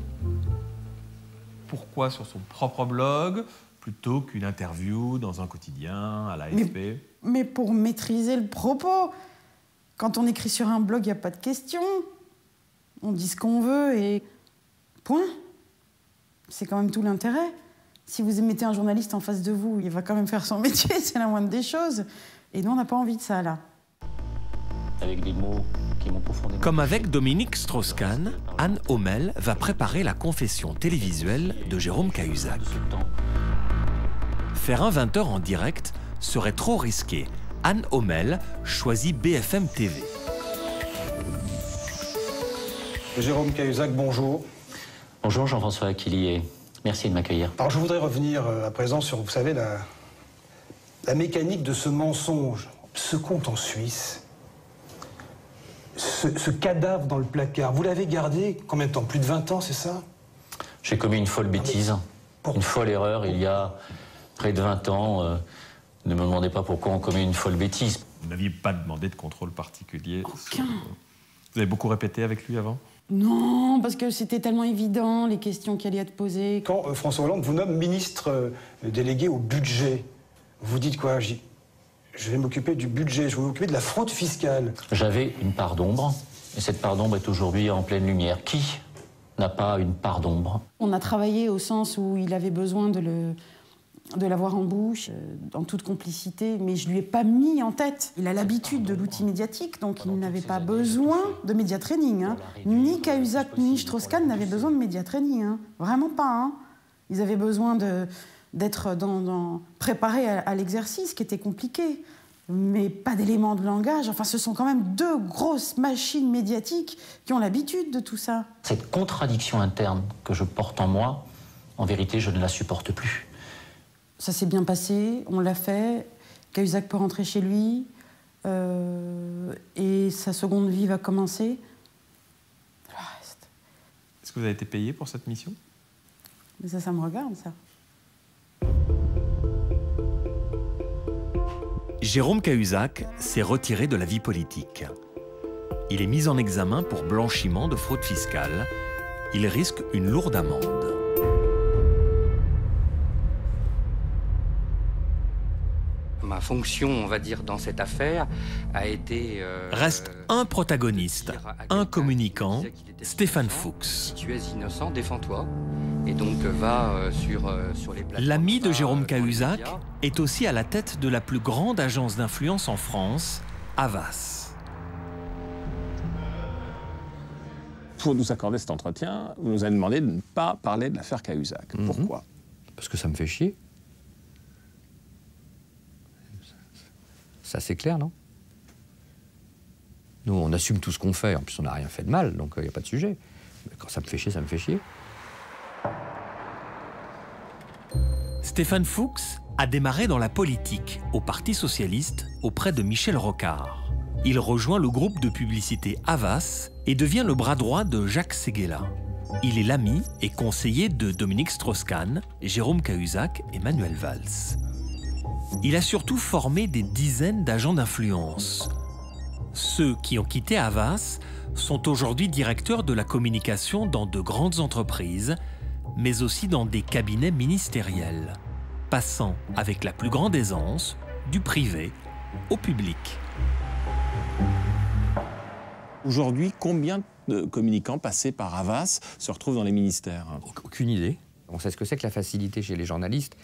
Pourquoi sur son propre blog plutôt qu'une interview dans un quotidien, à l'AFP? Mais pour maîtriser le propos. Quand on écrit sur un blog, il n'y a pas de question. On dit ce qu'on veut et point. C'est quand même tout l'intérêt. Si vous mettez un journaliste en face de vous, il va quand même faire son métier, c'est la moindre des choses. Et nous, on n'a pas envie de ça, là. Avec des mots qui m'ont profondément... Comme avec Dominique Strauss-Kahn, Anne Haumel va préparer la confession télévisuelle de Jérôme Cahuzac. Faire un 20h en direct serait trop risqué. Anne Haumel choisit BFM TV. Jérôme Cahuzac, bonjour. Bonjour Jean-François Aquillier, merci de m'accueillir. Alors je voudrais revenir à présent sur, vous savez, la mécanique de ce mensonge. Ce compte en Suisse, ce cadavre dans le placard, vous l'avez gardé combien de temps? Plus de 20 ans, c'est ça? J'ai commis une folle bêtise, une folle erreur il y a près de 20 ans. Ne me demandez pas pourquoi on commet une folle bêtise. Vous n'aviez pas demandé de contrôle particulier? Aucun. Vous avez beaucoup répété avec lui avant? Non, parce que c'était tellement évident, les questions qui allaient être posées. Quand François Hollande vous nomme ministre délégué au budget, vous dites quoi? Je vais m'occuper du budget, je vais m'occuper de la fraude fiscale. J'avais une part d'ombre, et cette part d'ombre est aujourd'hui en pleine lumière. Qui n'a pas une part d'ombre? On a travaillé au sens où il avait besoin de l'avoir en bouche, en toute complicité, mais je ne lui ai pas mis en tête. Il a l'habitude de l'outil médiatique, donc il n'avait pas besoin de média training. Hein. Ni Cahuzac ni Strauss-Kahn n'avaient besoin de média training. Hein. Vraiment pas. Hein. Ils avaient besoin d'être préparés à l'exercice, qui était compliqué. Mais pas d'éléments de langage. Enfin, ce sont quand même deux grosses machines médiatiques qui ont l'habitude de tout ça. Cette contradiction interne que je porte en moi, en vérité, je ne la supporte plus. Ça s'est bien passé, on l'a fait. Cahuzac peut rentrer chez lui. Et sa seconde vie va commencer. Le reste. Est-ce que vous avez été payé pour cette mission? Mais ça me regarde, ça. Jérôme Cahuzac s'est retiré de la vie politique. Il est mis en examen pour blanchiment de fraude fiscale. Il risque une lourde amende. Ma fonction, on va dire, dans cette affaire a été... Reste un protagoniste, un communicant, Stéphane Fuchs. Si tu es innocent, défends-toi. Et donc va sur les plateformes... L'ami de Jérôme Cahuzac est aussi à la tête de la plus grande agence d'influence en France, Havas. Pour nous accorder cet entretien, vous nous avez demandé de ne pas parler de l'affaire Cahuzac. Pourquoi? Parce que ça me fait chier. Ça, c'est clair, non? Nous, on assume tout ce qu'on fait. En plus, on n'a rien fait de mal, donc il n'y a pas de sujet. Mais quand ça me fait chier, ça me fait chier. Stéphane Fuchs a démarré dans la politique, au Parti socialiste, auprès de Michel Rocard. Il rejoint le groupe de publicité Havas et devient le bras droit de Jacques Séguéla. Il est l'ami et conseiller de Dominique Strauss-Kahn, Jérôme Cahuzac et Manuel Valls. Il a surtout formé des dizaines d'agents d'influence. Ceux qui ont quitté Havas sont aujourd'hui directeurs de la communication dans de grandes entreprises, mais aussi dans des cabinets ministériels, passant avec la plus grande aisance du privé au public. Aujourd'hui, combien de communicants passés par Havas se retrouvent dans les ministères? Aucune idée. On sait ce que c'est que la facilité chez les journalistes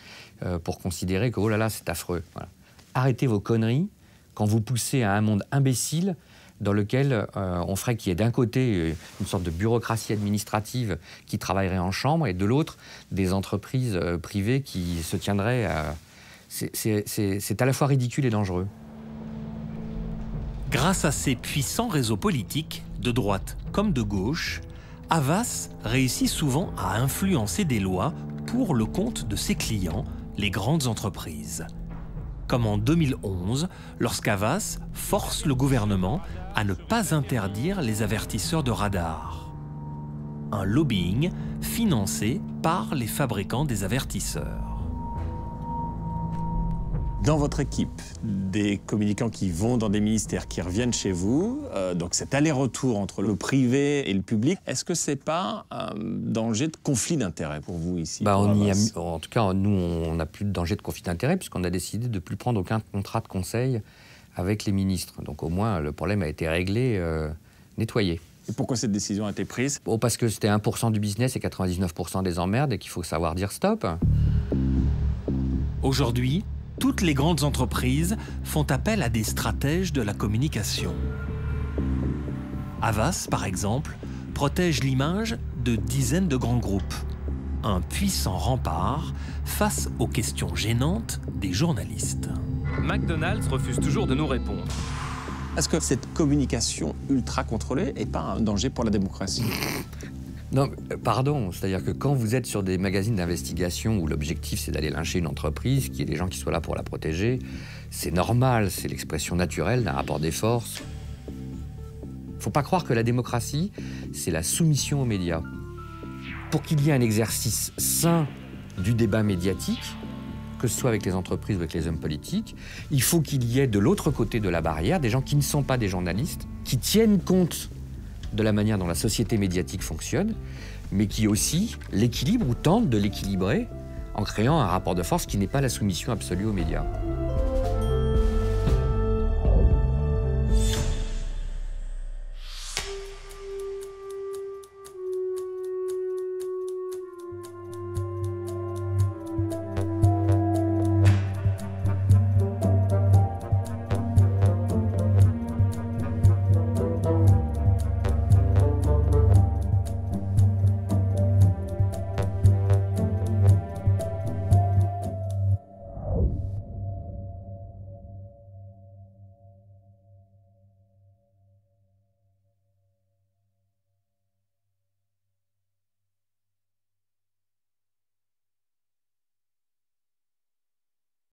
pour considérer que, oh là là, c'est affreux. Voilà. Arrêtez vos conneries quand vous poussez à un monde imbécile dans lequel on ferait qu'il y ait d'un côté une sorte de bureaucratie administrative qui travaillerait en chambre et de l'autre des entreprises privées qui se tiendraient à... C'est à la fois ridicule et dangereux. Grâce à ses puissants réseaux politiques, de droite comme de gauche, Havas réussit souvent à influencer des lois pour le compte de ses clients, les grandes entreprises. Comme en 2011, lorsqu'Havas force le gouvernement à ne pas interdire les avertisseurs de radar. Un lobbying financé par les fabricants des avertisseurs. Dans votre équipe, des communicants qui vont dans des ministères, qui reviennent chez vous, donc cet aller-retour entre le privé et le public, est-ce que c'est pas un danger de conflit d'intérêts pour vous ici? En tout cas, nous, on n'a plus de danger de conflit d'intérêts puisqu'on a décidé de ne plus prendre aucun contrat de conseil avec les ministres. Donc au moins, le problème a été réglé, nettoyé. Et pourquoi cette décision a été prise? Parce que c'était 1% du business et 99% des emmerdes et qu'il faut savoir dire stop. Aujourd'hui, toutes les grandes entreprises font appel à des stratèges de la communication. Havas, par exemple, protège l'image de dizaines de grands groupes. Un puissant rempart face aux questions gênantes des journalistes. McDonald's refuse toujours de nous répondre. Est-ce que cette communication ultra contrôlée n'est pas un danger pour la démocratie? Non, pardon, c'est-à-dire que quand vous êtes sur des magazines d'investigation où l'objectif c'est d'aller lyncher une entreprise, qu'il y ait des gens qui soient là pour la protéger, c'est normal, c'est l'expression naturelle d'un rapport des forces. Faut pas croire que la démocratie, c'est la soumission aux médias. Pour qu'il y ait un exercice sain du débat médiatique, que ce soit avec les entreprises ou avec les hommes politiques, il faut qu'il y ait de l'autre côté de la barrière des gens qui ne sont pas des journalistes, qui tiennent compte de la manière dont la société médiatique fonctionne, mais qui aussi l'équilibre ou tente de l'équilibrer en créant un rapport de force qui n'est pas la soumission absolue aux médias.